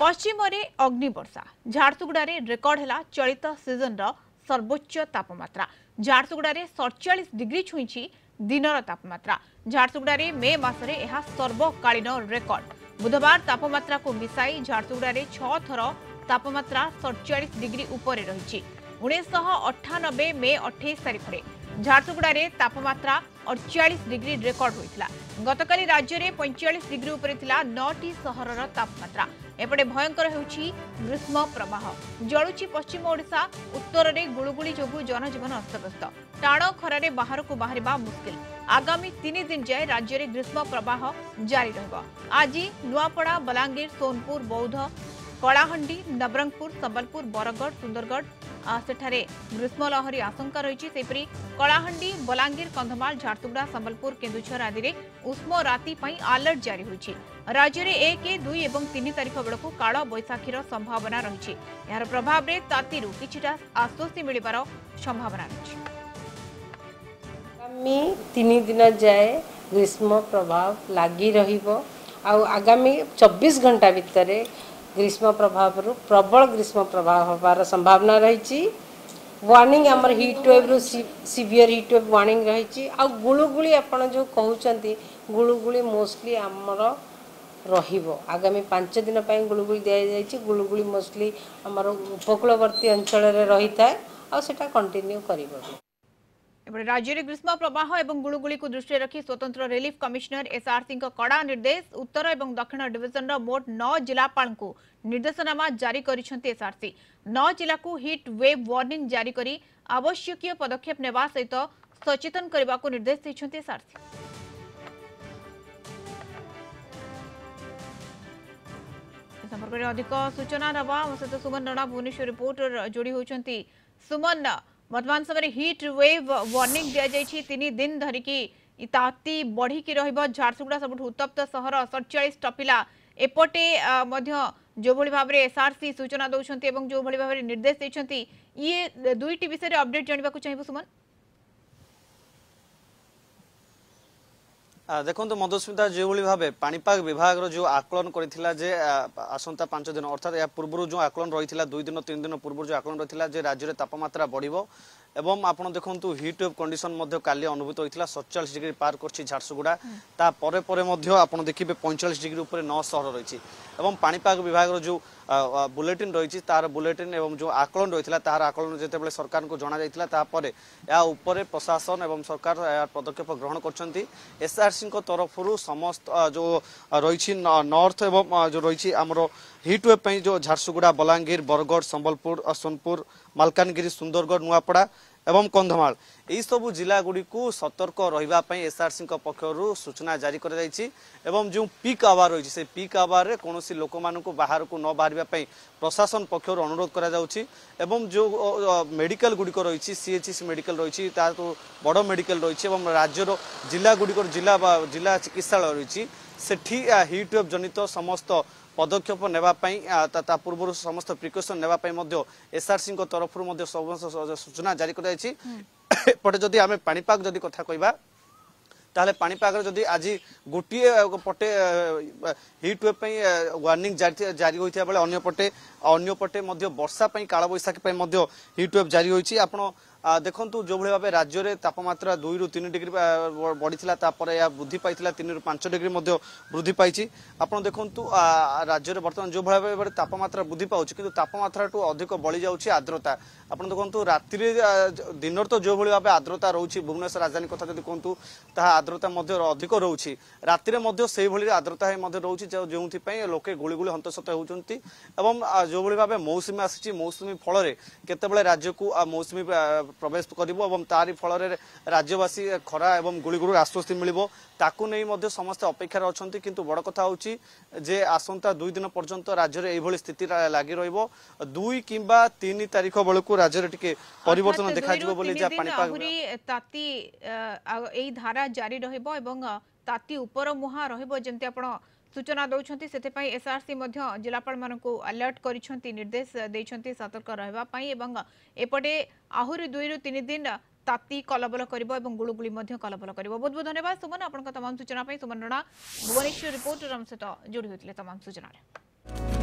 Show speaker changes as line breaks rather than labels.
पश्चिम रे अग्निवर्षा झारसुगुड़ा रेकर्ड है चलित सीजन सर्वोच्च तापमात्रा। झारसुगुड़ा 47 डिग्री छुई दिनर तापमात्रा। झारसुगुड़ा मे मासरे यह सर्वकालीन रेकर्ड। बुधवार तापमात्रा को मिसाई झारसुगुड़ा 6 थर तापमात्रा 47 डिग्री उपर रही। 1998 मे 28 तारिख में झारसुगुड़ा तापमात्रा 48 डिग्री रेकर्ड होता। गतकाली राज्य में 45 डिग्री उपर 9टी सहरर तापमात्रा। एपटे भयंकर होउछि ग्रीष्म प्रवाह। जलुछि पश्चिम ओडिशा। उत्तर में गुळुगुळी जोगु जनजीवन अस्तव्यस्त। टाण खरारे बाहर को बाहरिबा मुश्किल। आगामी 3 दिन जाए राज्य में ग्रीष्म प्रवाह जारी रहिबो। आज नुआपड़ा, बलांगीर, सोनपुर, बौद्ध, कलाहांडी, नवरंगपुर, संबलपुर, बरगढ़, सुंदरगढ़ सेठारे ग्रीष्म लहरी आशंका रही। सेपरी कलाहांडी, बलांगीर, कंधमाल, झारसुगुड़ा, संबलपुर, केन्दुझर आदि में उष्म राति अलर्ट जारी होइछि। राज्य में 1, 2 और 3 तारिख बेलू काल बैशाखीर संभावना रही। यार प्रभाव में तातीरू किछिटा आश्वस्ति मिलिबार संभावना रही।
आगामी 3 दिन जाए ग्रीष्म प्रभाव लगी रहिबो। आगामी 24 घंटा भितर ग्रीष्म प्रभाव प्रबल ग्रीष्म प्रभाव होबार संभावना रही। वार्निंग आमर हिट वेव रु सीवियर हिट वेव वार्निंग रही। गुळुगुळी आपण जो कहउचंती गुळुगुळी मोस्टली आमर रहिबो। आगामी 5 दिन पई गुळुगुळी दिया जायछि। गुळुगुळी मोस्टली आमर उपकूलवर्ती अंचल रे रही थाए आ सेटा कंटिन्यू करिबो।
राज्य में ग्रीष्म प्रवाह और गुळुगुळी को दृष्टि रखी स्वतंत्र रिलीफ कमिश्नर एसआरसी कड़ा निर्देश। उत्तर और दक्षिण डिविजन मोट 9 जिलापाल को निर्देशनामा जारी करिसेंती एसआरसी। 9 जिला को हिट वेव वार्निंग जारी करी आवश्यक पदक्षेप नेबा सहित सचेतन करने को निर्देश देइछंती एसआरसी। संपर्क में अधिक सूचना नवा सहित सुमन रणा भुवनेश्वर रिपोर्टर जोड़ी होती। सुमन, वर्तमान समय हिट वेव वार्निंग दि जाइए 3 दिन धरिकी ताती बढ़िकी झारसुगुड़ा सब उत्तप्त सहर 47 टपिला। एपटे जो भाव में एसआरसी सूचना दौरान जो भाव में निर्देश देते ये दुईटी विषय अपडेट जानवा चाहिए सुमन।
देखो मधुस्मिता जो भाव पाणीपाग विभाग जो आकलन करथिला जे आसंता 5 दिन अर्थात या पूर्व जो आकलन रही 2 दिन 3 दिन पूर्व जो आकलन रही राज्य में तापमात्रा बढ़िबो एवं आप देखु हिट वेव कंडीशन काली अनुभूत होता 47 डिग्री पार कर झारसुगुड़ा तापर आप देखिए 45 डिग्री उपर 9 सहर रही। एवं पाणीपाग विभाग जो बुलेटिन रही तार बुलेटिन एवं जो आकलन रही तार आकलन जिते सरकार को जना जापर या उपर प्रशासन एवं सरकार पदक्षेप ग्रहण कर एसआरसी तरफ समस्त जो रही नॉर्थ एवं जो रही आमर हिट वेव जो झारसुगुड़ा, बलांगीर, बरगढ़, संबलपुर, सोनपुर, मालकानगिरी, सुंदरगढ़, नुआपड़ा एवं कंधमाल यही सबू जिला गुड़ी को सतर्क रही एसआरसी पक्षर सूचना जारी कर जो पीक आवर रही से पीक आवर में कौन लोक मानू बाहर को न बाहर प्रशासन पक्षर अनुरोध करा जो मेडिकल गुड़िक रही सीएचसी मेडिकल रही तो बड़ मेडिकल रही राज्यर जिला गुड़िक जिला चिकित्सालय रही सेठी हिट वेव जनित समस्त पदक्षेप नेबापई ता पूर्व समस्त प्रिकॉशन नेबापई मध्य एसआरसी तरफ समस्त सूचना जारी कर जदि आम पाणीपाग जदि कथा कहबा ताहले पाणीपाग जदि आज गोटे पटे हिट वेव वार्निंग जारी होता बेले अन्यपटे वर्षा काल बैशाखी हिट वेव जारी होती। आपण देखु जो भाव राज्य में तापमात्रा 2 ରୁ 3 डिग्री बढ़ी या वृद्धि पाई 3 ରୁ 5 डिग्री वृद्धि पाई। आप देखु राज्य में बर्तमान जो भाव में तापमात्रा वृद्धि पाँच कि तापमात्रा ठू अधिक बढ़ी जाऊँगी आर्द्रता। आप देखु राति दिन तो जो भाव आर्द्रता रोचे भुवनेश्वर राजधानी कथा जब कहतु आर्द्रता अधिक रोचे राति में आर्द्रता रोचे जो लोके गुड़गुड़ी हंतसत होती जो भाव मौसुमी आसी मौसुमी फल केतबेले राज्य को मौसुमी प्रवेश कर तारी फल राज्यवासी खरा एवं गुड़गुड़ आश्वस्ति मिल ताकू नहीं समस्त अपेक्षार अच्छा किंतु बड़ कथा होची जे आसंता 2 दिन पर्यंत राज्य में यही स्थिति लगी रहिबो 2 किंबा 3 तारिख बेलू राज्य टिके परिवर्तन देखा
ताती एई धारा जारी रहिबो एवं ताती उपर मुहा रहिबो जेंति आपण सूचना दौरान से एसआरसी जिलापाल मानू अलर्ट कर निर्देश देइछंती सतर्क रहबा पई एवं एपटे आहुरी 2 ରୁ 3 दिन ताती कलबल करिबो एवं गुळुगुळी कलबल करिबो। बहुत बहुत धन्यवाद सुमन आपन तमाम सूचना सुमन रणा भुवनेश्वर रिपोर्टर हम सहित जोड़ी होते तमाम सूचना।